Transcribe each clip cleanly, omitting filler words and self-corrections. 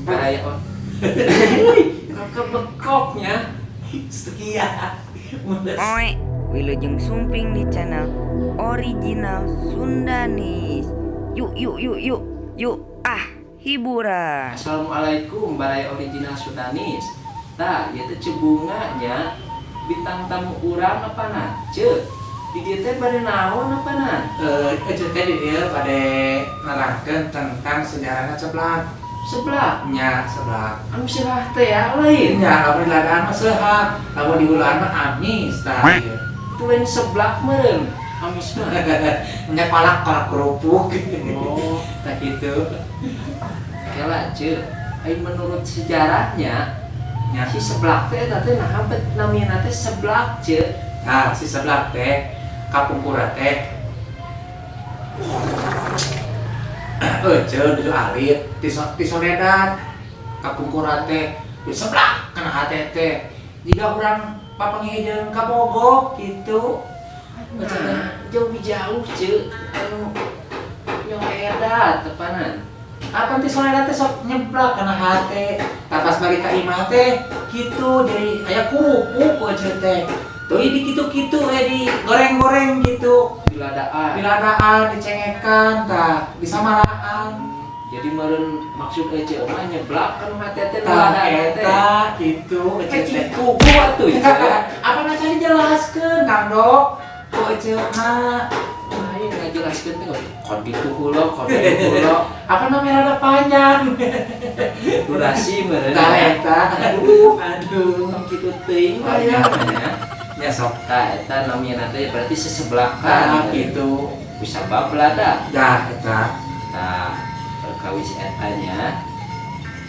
Baraya on. Kebekoknya sekian. Oi, Wilujeng Sumping di channel Original Sundanis. Yuk, hiburan. Assalamualaikum Baraya Original Sundanis. Tah, ieu teh cebunganya bintang tamu urang apa na? Ceu, di dieu teh bade naon apa na? Cerita di dia pada nerangkan tentang sejarahnya sebelah. Sebelahnya Sebelah. anu serah teh ya lain. Ya, lamun diladaan mah sehat, lamun diulaan mah amis tah. Itu lain sebelah meureun. Amis mah. Nya kolak kerupuk. Oh, Tak gitu. kela ceu. Ai menurut sejarahnya Ya. si sebelah teh eta teh naha namina teh sebelah ceu. Nah, si sebelah teh kapungkura teh. Ceu dulu alit di Soledad kapungkura teh di sebelah kana hate teh. Jika urang papangiheun ka Bogor gitu. Nah, jauh-jauh ceu anu nyoedat tepanan. Apa ti Soledad teh sok nyeblak kana hate. Tapas balik ka imah teh gitu jadi aya kerupuk ceu teh. Tuh di kitu-kitu di goreng-goreng gitu. Biladaan. Piladaan, dicengekan, tah, disamaraan. Jadi meureun maksud ece mah nyeblak kan hate teh Tah biladaan teh. eta gitu Ece kuku atuh ceu. Apa na cari jelaskeun Kang Dok? Ku ece mah Aing ngajelaskeun teh kon ditu heula, kon ditu heula. apa namanya rada panjang. Durasi meureun. Tah eta. Aduh. Tong kitu teuing Aya. ya sok tah eta namina teh berarti sesebelahan. Tah gitu. Bisa bablada. Dah eta. Nah, perkawis etanya.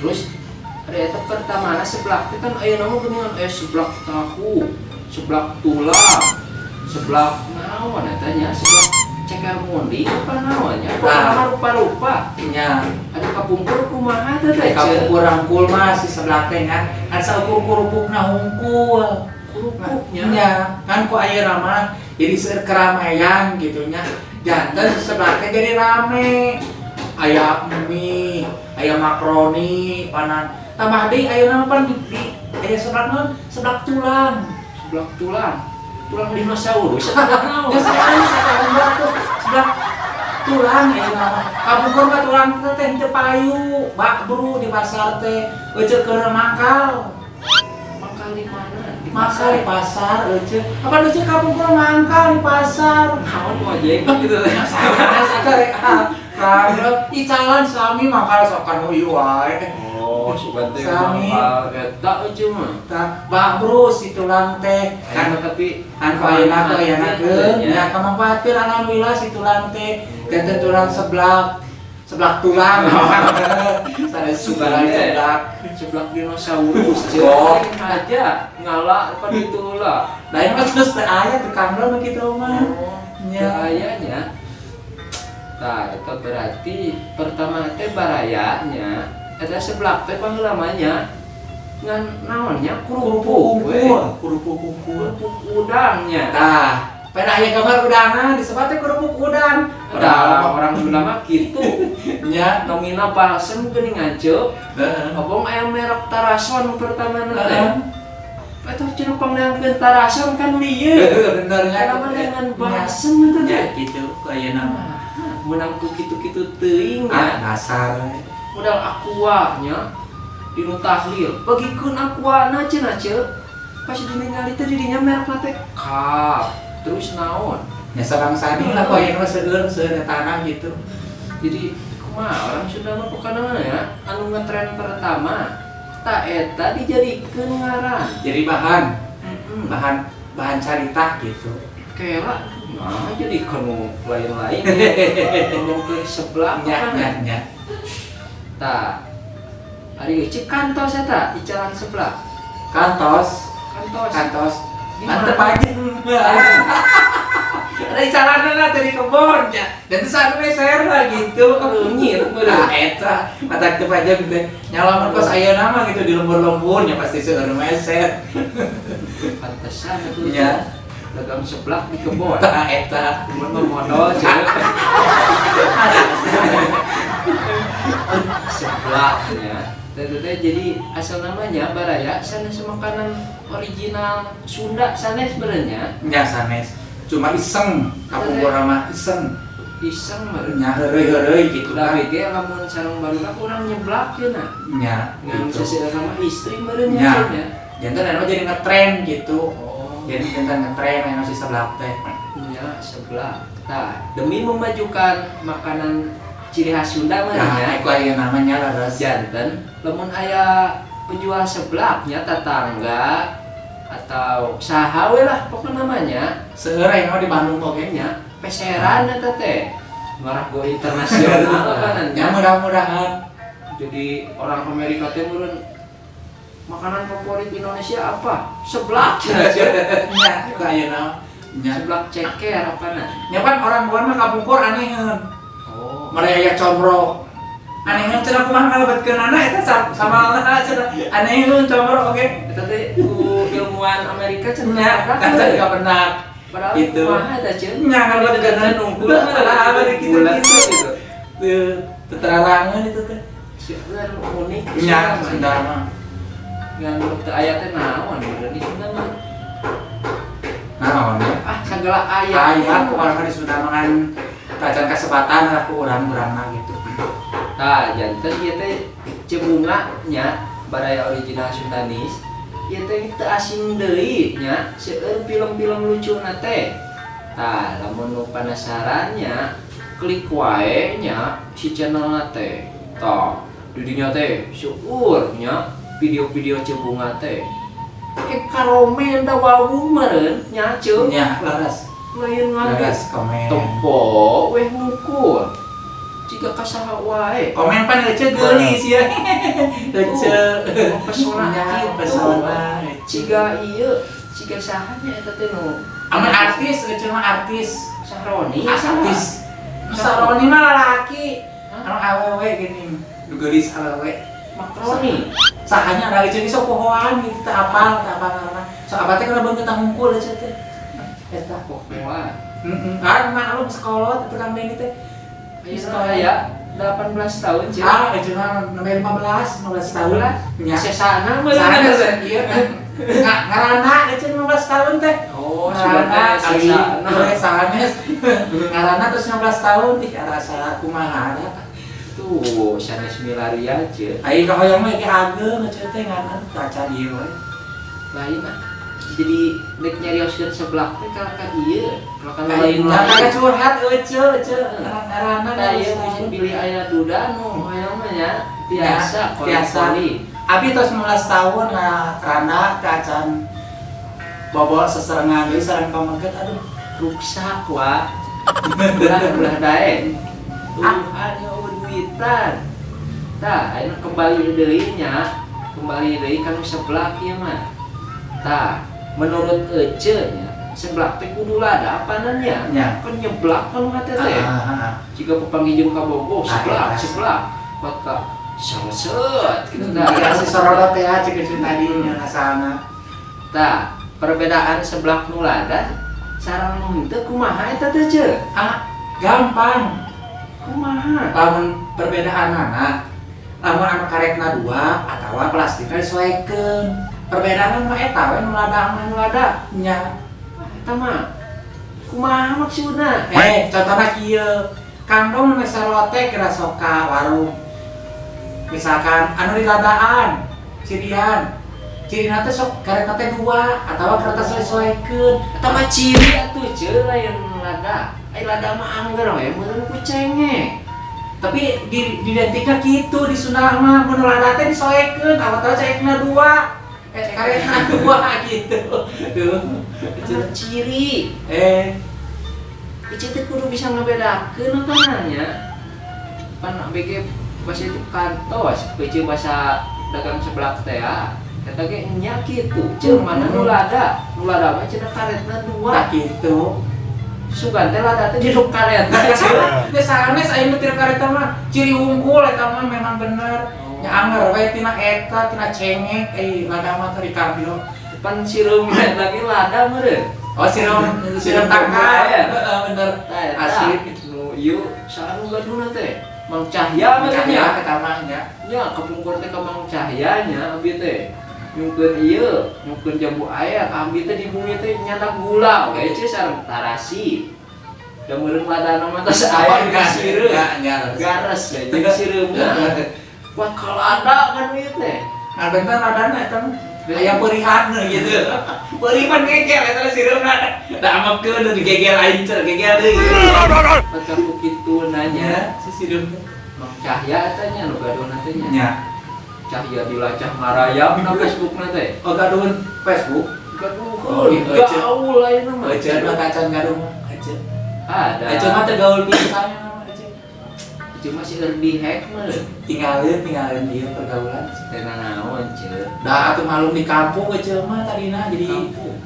Terus ada eta pertamana sebelah teh kan aya nama geuningan sebelah tahu, sebelah tulang, sebelah naon etanya, sebelah ceker mundi apa namanya? Nah. Rupa-rupa. Nya Ada kapungkur kumaha teh teh? kapungkur rangkul mah si sebelah teh kan. Kan saukur kerupukna hungkul. Kerupuknya. Ya, kan ku ayeuna mah jadi seueur keramaian gitu nya. Janten sebelah teh jadi rame. Aya mie, aya makaroni, panan. Tambah deui ayeuna mah pan di aya sebelah naon? Sebelah tulang. Sebelah tulang. Tulang dinosaurus. Sebelah naon? Ya saya sakaumbar tuh sebelah tulang ayeuna mah. Kapungkur mah tulang teh teu payu, bak bru di pasar teh. Euceuk keur mangkal. Mangkal di mana? Di Mangkal di pasar euceuk. Apa euceuk kapungkur mangkal di pasar? Naon ojek gitu teh. Karena icalan sami mangkal sokan uyu wae. Oh, subante Sami. mangkal eta eueuh mah. Tah, bak bro si tulang teh Kan kan tapi kan ayeuna teh ayanakeun nya kamangpaatkeun alhamdulillah si tulang teh teh tulang sebelah tulang. Sada sugaran sebelah. sebelah dinosaurus Oh. jeung aja ngala apa ditu heula. Lain mah terus teh aya teu kandel mah kitu mah. Ya ayanya. Nah, itu berarti pertama teh barayanya eta sebelah teh baheula namanya ngan naonnya kerupuk we. Kerupuk kumpul. Kerupuk udangnya. Tah, pada aya gambar udangan disebut teh kerupuk udang. Padahal orang Sunda mah kitu. Nya. Nomina balsem geuning ngaceuk. Obong aya merek Tarason pertama teh. Eta cenah pangleangkeun Tarason kan lieu. Benernya Karena dengan balsem itu ya teh. gitu ayeuna mah. Menang ku kitu-kitu teuing Ah, nya. dasar. Modal aqua nya dinu tahlil. Bagikeun aquana cenah ceuk. Pas diningali teh didinya merekna teh Kap. Terus naon? Nya sareng sani lah ku ayeuna seueur tanah gitu. Jadi kumaha orang Sunda mah pokona ya anu ngetren pertama ta eta dijadikeun ngaran. Jadi bahan Heeh. bahan carita gitu. Kela nah jadi kanu lain-lain ngomong ke sebelah Nya kan. Ta ari cek kantos eta icalan sebelah. Kantos, Kantos. mantep aja. Ada icalanna lah dari kebon nya. Dan terus anu meser lah gitu. Nyir Nah, eta mata teu pajang teh nyalaman kos ayeuna mah gitu di lembur-lembur nya pasti seueur meser. Pantesan atuh. Nya. Dagang sebelah di kebon. Tah eta Mun mah modal ceuk. Sebelah ya. Teh jadi asal namanya baraya sanes makanan original Sunda sanes sebenarnya. Nya sanes. Cuma iseng, kapungkur mah iseng. Iseng meureun. Nya heureuy gitu kan. Tapi ge lamun sareng barudak urang nyeblak yeuna. Nya Ngan gitu. seseuna mah istri meureun Nya. nya. Jantan anu jadi ngetren gitu. Oh, Jadi jantan ngetren anu si seblak teh. nya seblak. Tah, demi memajukan makanan ciri khas Sunda mah Nah, nya. itu aya namanya laras. Janten lamun aya penjual seblaknya tetangga atau saha we lah pokoknya namanya Seueur aya di Bandung oge. nya peseran eta teh marah go internasional kan Ya mudah-mudahan. jadi orang Amerika teh meureun makanan favorit Indonesia apa seblak Nya itu ayeuna. Nya seblak ceker apana nya kan orang luar mah kapungkur aneuheun. oh Mereka comro. Anehnya cenah kumaha ngalebetkeun anak eta samalna cenah. Anehnya comro oke. eta teh ku ilmuwan Amerika cenah Nya kan tadi ka benar. padahal Gitu. kumaha eta ceun Nya ngalebetkeun nungkul lah bari bulat gitu. gitu Teu terarangan itu teh. sebenarnya unik Nya Sunda mah. ngan teu aya teh naon bener di Sunda mah Naon ya? segala aya Aya kumaha di Sunda mah kan kacan kasebatan lah ku urang-urangna gitu. tah janten ieu teh cebunga nya baraya original Sundanis ieu teh teu asing deui nya seueur film-film lucuna teh tah lamun nu penasaran nya klik wae nya si channelna teh tah di dinya teh seueur nya video-video cebunga teh karomen da wawung meureun nya ceuk Nya laras. lain ngaget Laras komen. tempo weh ngukur jika kasaha wae Komen pan ece geulis ya. Ece. pesona Nya kitu pesona. ciga ieu ciga saha nya eta teh nu Amun artis ece mah artis. Saroni Artis. Saroni mah lalaki. Anu awewe gini. Nu geulis awewe. Makroni Sahanya ada ece sok pohoan gitu teh apal ngaranna. Sok apa teh kana beungeut ngungkul ece teh. Eta. pokoa Heeh. Kan maklum sekolah tukang bendi teh. ieu aya 18 tahun ceu Ah, ece mah nomor 15 tahun. Nya. sesana mah Sana ieu kan. Ngaranna ece 15 tahun teh. oh sudah teh Ali, sesana sanes. Ngaranna terus 15 tahun ih rasa kumaha ada. tuh sanes milaria ceu Ai kahoyong mah ge ageng ece teh ngaran kaca dieu we. lain ah jadi nek nyarioskeun seblak teh ka ieu kalau Lain lain lah curhat ece ngaranna Nah, iya bisa pilih ayah duda nu hayang mah nya biasa biasa. koli. Abi tos 19 tahun ngaranna kacan bobol seserengan deui sareng pameget aduh Ruksak wa. Belah dae. Ada duitan. Tah, ayeuna kembali deui nya. Kembali deui kanu seblak ieu mah. Tah, menurut Ece nya seblak teh kudu lada apanan nya? Nya. Kan nyeblak kan hate teh. Jika pepanggih jeung kabogoh seblak, seblak. Maka salet gitu dah. Ya si sorot teh cek tadi nya asalna. Tah, perbedaan seblak nu lada sareng nu henteu kumaha eta teh ce? Gampang. Kumaha? Lamun perbedaanana lamun anu karetna dua atawa plastikna disesuaikeun. Perbedaan mah eta we nu lada Nu lada nya. eta mah kumaha maksudna? Contohna kieu. Kangdong nu sarote kira sok ka warung. Misalkan anu di ladaan, cirian. Cirina teh sok kareta teh dua atawa kareta sesuaikeun. Eta mah ciri atuh ce lain lada. Ai lada mah angger we meureun ku cengeng. Tapi didentikna kitu di Sunda mah mun lada teh disoekeun, awat cengengna dua. Karetna dua gitu. Tuh. Eta mah ciri. Ieu teh kudu bisa ngabedakeun apa nya. Pan BG bahasa itu kantos, beuceum bahasa dagang seblak teh eta ge nya kitu. Ceuk mana nu lada mah cenah karetna dua. Tah kitu. Sugan teh lada teh jeruk karetna. Teh sanes aya nu teu kareta mah ciri unggul eta mah memang bener. Nya anger we tina eta tina cengeng lada mah teh dikambil. Pan sireum eta ge lada meureun. Oh siram takar. Heeh bener. Tah eta Asli. nu ieu saha nu gaduna teh? Mang Cahya Cahya ketamanya. nya kepungkur teh ka Mang Cahyanya abi teh nyungkeun jambu air abi teh di bumi teh nyandak gula we ce sareng tarasi da meureun ladana mah tos air sireum gares we jeung sireumna buat kalada kan ieu teh ngabentan adana eta mah aya peurihanna gitu. Peurihan gegel eta sireumna. Da amapkeun digegel aing cer gegel deui. maka kitu nanya Si sireumna. Mang Cahya eta nya nu gadona teh nya Nya. Cahya dilacah marayam na Facebookna teh Oh gaduhan Facebook. gaduh Iya, gaul ayeuna mah Ece mah kacan gaduh mah. Ece. ada Ece mah teh gaul pisan mah Ece. cuma si di hack mah Tinggalin dia pergaulan. teh naon ceu Da atuh malum di kampung Ece mah tadina jadi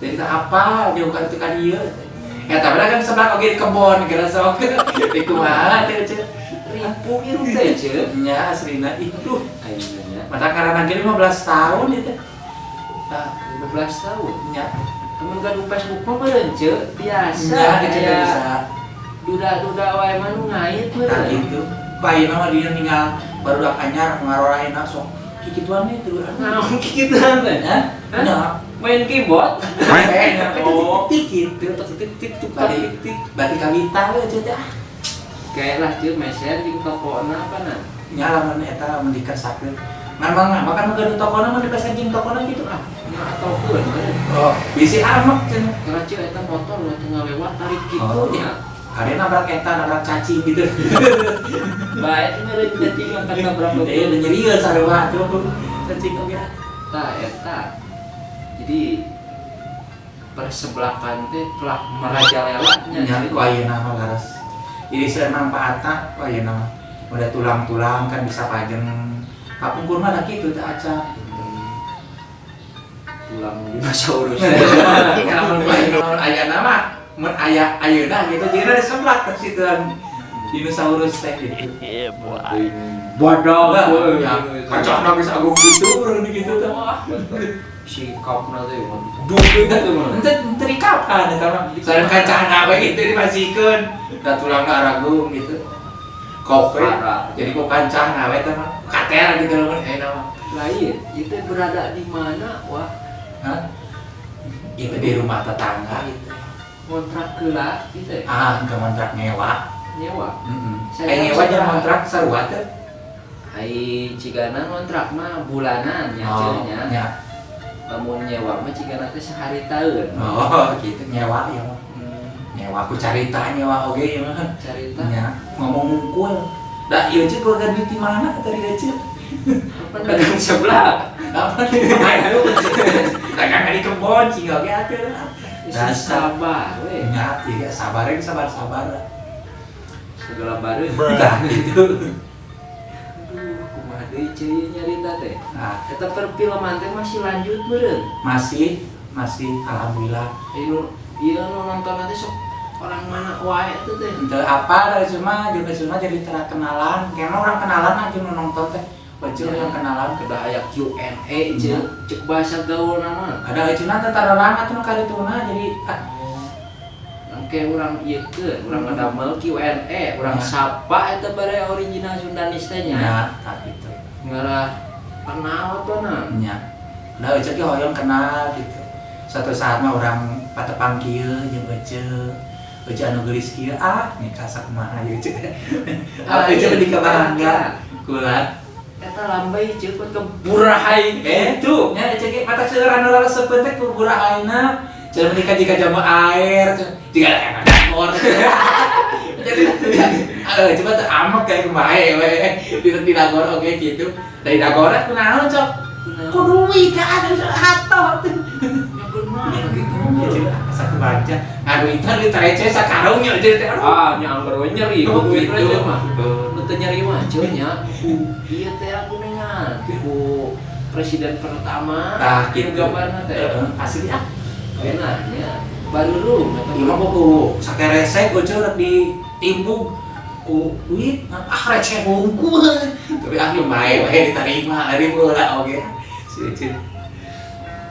jadi tak apa jauh ka ka dieu. Eta bener kan sebelah oge di kebon geura sok. Di kumaha teh Ece. ribu ieu teh ceu Nya aslina itu. ayeuna Mata karena ge 15 tahun itu. tah 15 tahun Nya. mun gaduh Facebook mah meureun ceu biasa Nya Ece aya bisa. duda-duda wae mah nu ngait Nah meureun gitu. Bayi nama dia tinggal baru anyar ngaroraina sok kikituan itu. naon kikituan teh Hah? Nya. main keyboard Oh, tik gitu. tik tik tik Balik tik berarti kabita we Ece teh. kayak lah ceu meser di tokona apa nah Nya lamun eta lamun dikesakeun. Memang makan gaduh tokona mah dipesen jeung tokona gitu ah. nah atau keun Oh, bisi amak cenah. karena ceu eta motor lu tengah lewat tarik kitu Oh, nya Kade nabrak eta, nabrak cacing gitu. bae meureun cacing angkat berapa Udah nyerian sarua tuh. Cacing oge. Tah eta jadi persebelahan teh telah merajalela nya Nyari ku ayeuna mah laras. Jadi seueur manfaatna ku ayeuna mah. Udah tulang-tulang kan bisa pajeng. Kapungkur mah da kitu teh aca. tulang dinosaurus Lamun ku ayeuna ayeuna mah mun aya ayeuna gitu jadi ada sebelah ke situ dinosaurus teh gitu. bodoh Kacana bisa agung gitu urang gitu teh. sikapna teh duke gitu mah Ente kapan eta mah? Sareng kacana we gitu dipasikeun. Da tulangna aragung gitu. Kope. Jadi kok kancana we teh mah. Kater gitu lamun eta mah. lain itu berada di mana wah Hah? Itu di rumah tetangga itu. kontrak keula gitu Ah, ke kontrak nyewa. nyewa Saya nyewa jeung kontrak sarua teh. ai cigana kontrak mah bulanan nya cenah nya. lamun nyewa mah cigana teh sehari taeun Oh, gitu nyewa ya mah. Nyewa aku carita nyewa oge ya mah. carita Nya ngomong ngungkul. Da ieu ceu keluarga duit di mana tadi ieu ceu? pedagang sebelah Apa nih? Dagang di kebon cing oge atuh. isi sabar we Nya tiga sabar sabar. segala bareng Tah gitu. aduh kumaha deui ceu nyarita teh Nah, eta perfilman teh masih lanjut meureun masih alhamdulillah. ieu nu nonton nanti sok orang mana wae itu teh Ente apa dari cuma jadi terkenalan. Kayaknya orang kenalan aja nu nonton teh. Bacil yang kenalan. kedah aya Q&A ceu cek bahasa gaul nama Ada ecuna teh tararang atuh nu karituna jadi engke urang ieu ke urang ngadamel Q&A urang Ya. sapa eta bare original Sundanis teh nya nya tapi teh. ngarah kenal tuh nah Nya. Da eceu ge hoyong kenal gitu. Suatu saat mah orang patepang kieu jeung eceu. Eceu anu geulis kieu nikah sakumaha ieu eceu. Eceu di kabangga. Kulat. eta lambai ceu pot ke Burahai Tuh, nya eceu ge mata seueur anu raresepeun teh ku burahaina. Cenah menikah jika jamu air, jika ada dagor. Jadi, coba tuh amak kayak kemae we. Di dagor oke gitu. Dari dagor kunaon cok? Kudu wika ada hato. Gitu. Satu baca. Ngadu itu di terece sakarung nya jadi nya anggar we nyeri Oh, duit gitu. aja mah nu teu nyeri mah ceu nya ieu teh aku ningan ku presiden pertama Tah gitu. gambarna teh Asli ah. benarnya baru lu Ieu mah kudu sakerese goceur ditimbuk ku duit receh hungkul. Tapi ah lumayan we diterima ari heula oge. Seueur.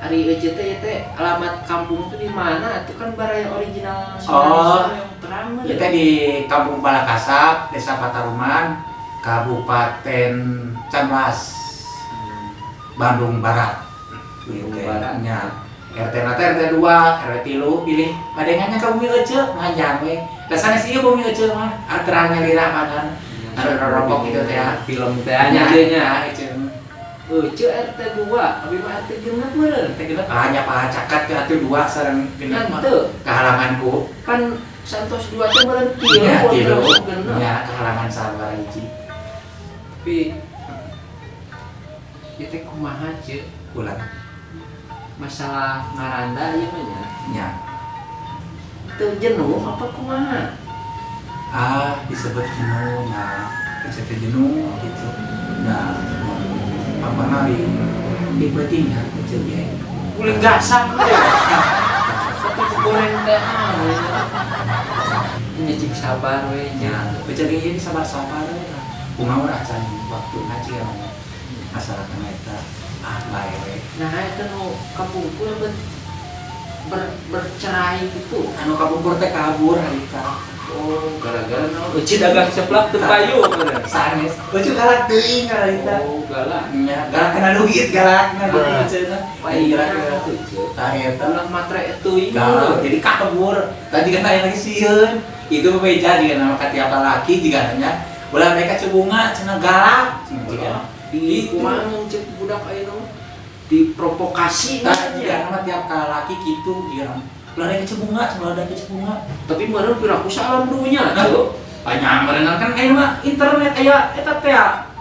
Ari Ece teh alamat kampung itu di mana? Itu kan baraya original Oh. yang terang mah. Kita di Kampung Palakasap, Desa Pataruman. Kabupaten Canlas, Bandung Barat. Bandung Barat. Nya. RT nate RT 2, RT 3 pilih padengannya ka bumi euceuk manjang we. Da sanes ieu bumi euceuk mah terangnya lirah padan. Ada rokok gitu teh ya. Film teh nya dieu nya. Euceuk RT 2, abi mah RT genep meureun. teh genep hanya pacakat ke RT 2 sareng genep mah. Henteu. Ka halamanku. Kan Santos 2 teh meureun kieu Ya, pun tilu. langsung genep. Ya, ke halaman sabar hiji. Tapi ieu teh kumaha ceuk? Ulang. Masalah ngaranda ieu mah nya. Nya. Teu jenuh apa kumaha? Disebut jenuh, nah, disebut jenuh gitu. Nah, apa nari di petinya kecil ya. Kulit gasak teh. Tapi goreng teh nya cik sabar we nya. Kecil ini sabar-sabar ya. Kumaha urang can waktu ngaji ya. Masalah kana eta bae we. Nah itu nu kapungkur bercerai gitu. Anu kabungkur teh kabur harita. Oh, gara-gara naon? Euci dagang seplak teu payu bener. Sanes. Euceuk galak teuing harita. Oh, galak. Nya, galak kena duit, galak kena duit euceuna. Payu tuh ceuk. Tah eta Ulah matre teuing. galak jadi kabur. Tadi kan aya lagi sieun. Itu meja di nama katiapa laki juga nanya. Ulah mereka cebunga cenah galak. Di kumaha cek budak ayeuna mah? Diprovokasi Tah nya. juga nama tiap laki kitu dia. Ulah mereka cebunga, ulah ada cebunga. Tapi meureun piraku salam dunya ceuk. Banyak merenang kan aya mah internet aya eta teh.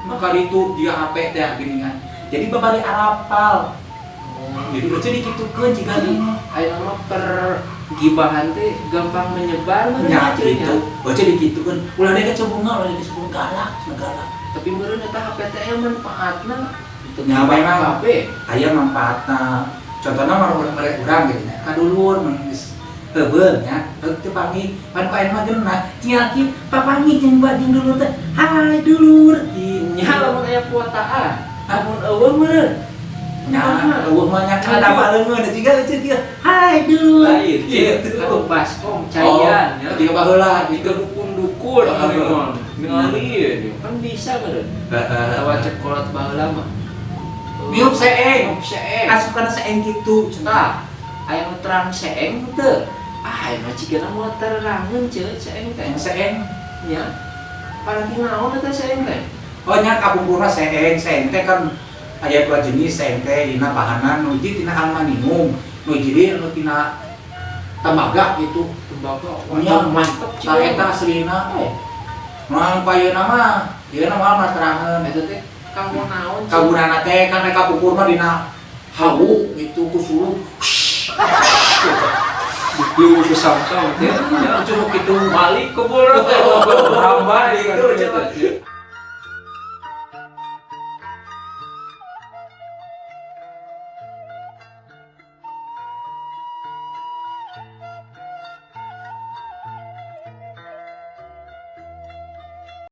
Maka itu dia HP teh geuningan. Jadi babari arapal. Jadi euceuk dikitukeun jiga di Ayeuna mah pergibahan teh gampang menyebar meureun nya ceuk nya. gitu. Euceuk dikitukeun. Ulah mereka cebunga, ulah mereka cebunga galak, cenah galak. Tapi meureun eta HP teh aya manfaatna. Nya bae mah HP. aya manfaatna. Contohna mah urang gitu nya. Kadulur mun geus heubeul nya, teu panggih pan ka mah geunah. Ciaki papanggih jeung bading dulur teh. Hai dulur. Nya lamun aya kuotaan. Lamun eueuh meureun. Nya eueuh mah nya kada baleungeun da jiga euceuk ieu. Hai dulur. Lain Kitu. kitu baskom caian ya. Tiga baheula Tiga gitu. dukun-dukun ngalih kan bisa meureun. Heeh. Tawa cek kolot baheula mah. Niup seeng. Niup seeng. Asupkeun seeng kitu cenah. Tah, aya nu terang seeng teu? Aya mah cigana moal terangeun ceuk seeng teh. Seeng. Nya. Parati naon eta seeng teh? Oh nya kapungkurna seeng, seeng teh kan aya dua jenis seeng teh dina bahanan nu hiji tina aluminium, nu hiji deui nu tina tembaga gitu. Tembaga. Nya Mantep tah eta aslina. Mang payeuna mah ieu mah materangeun. Eta teh kanggo naon? Kaburana teh kan kapungkur mah dina hawu gitu ku suruh. Dieu ke samsang teh. Ya curug kitu Balik ke bola teh. Hamba itu nya teh.